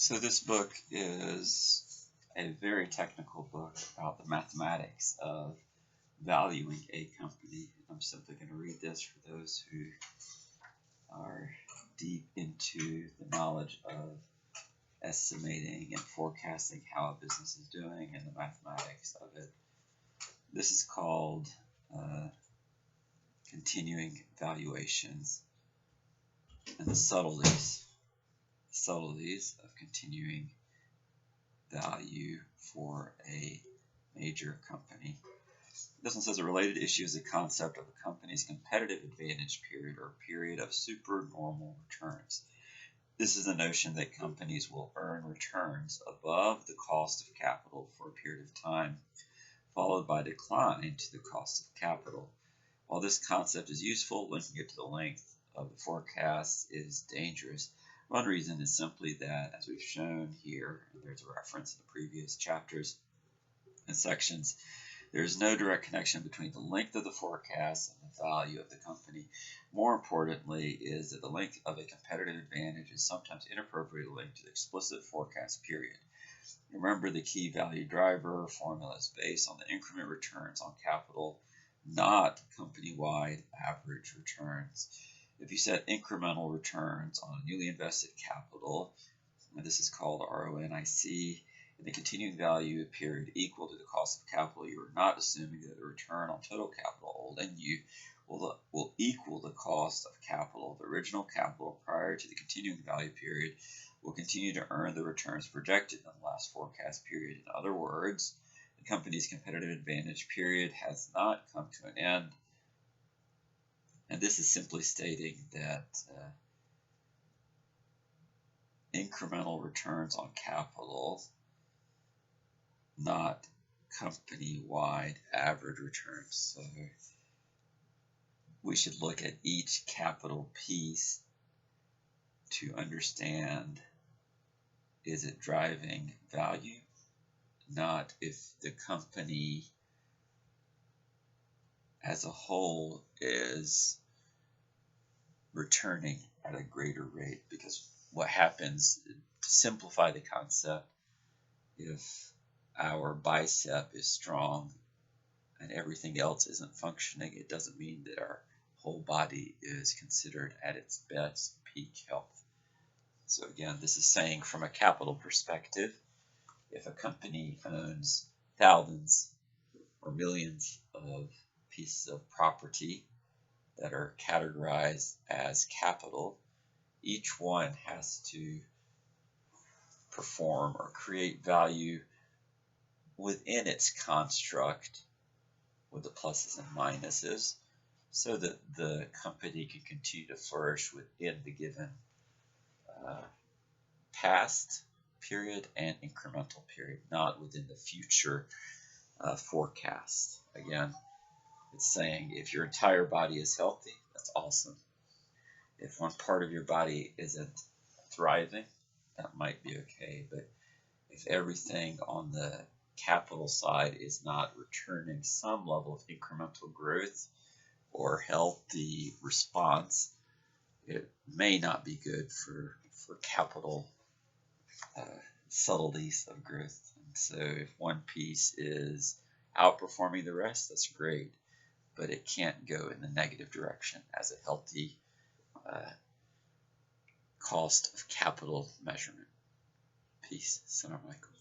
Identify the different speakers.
Speaker 1: So this book is a very technical book about the mathematics of valuing a company. I'm simply going to read this for those who are deep into the knowledge of estimating and forecasting how a business is doing and the mathematics of it. This is called Continuing Valuations and the Subtleties of continuing value for a major company. This one says a related issue is the concept of a company's competitive advantage period or period of supernormal returns. This is the notion that companies will earn returns above the cost of capital for a period of time, followed by decline to the cost of capital. While this concept is useful, linking it to the length of the forecast is dangerous. One reason is simply that, as we've shown here, and there's a reference in the previous chapters and sections, there is no direct connection between the length of the forecast and the value of the company. More importantly is that the length of a competitive advantage is sometimes inappropriately linked to the explicit forecast period. Remember, the key value driver formula is based on the increment returns on capital, not company-wide average returns. If you set incremental returns on newly invested capital, and this is called RONIC, in the continuing value period equal to the cost of capital, you are not assuming that the return on total capital old and new will equal the cost of capital. The original capital prior to the continuing value period will continue to earn the returns projected in the last forecast period. In other words, the company's competitive advantage period has not come to an end. And this is simply stating that incremental returns on capital, not company-wide average returns. So we should look at each capital piece to understand, is it driving value, not if the company as a whole is returning at a greater rate. Because what happens, to simplify the concept, if our bicep is strong and everything else isn't functioning, it doesn't mean that our whole body is considered at its best peak health. So again, this is saying from a capital perspective, if a company owns thousands or millions of pieces of property that are categorized as capital, each one has to perform or create value within its construct with the pluses and minuses so that the company can continue to flourish within the given past period and incremental period, not within the future forecast. Again, it's saying if your entire body is healthy, that's awesome. If one part of your body isn't thriving, that might be okay. But if everything on the capital side is not returning some level of incremental growth or healthy response, it may not be good for capital subtleties of growth. And so if one piece is outperforming the rest, that's great, but it can't go in the negative direction as a healthy cost of capital measurement piece. Assalamu alaikum.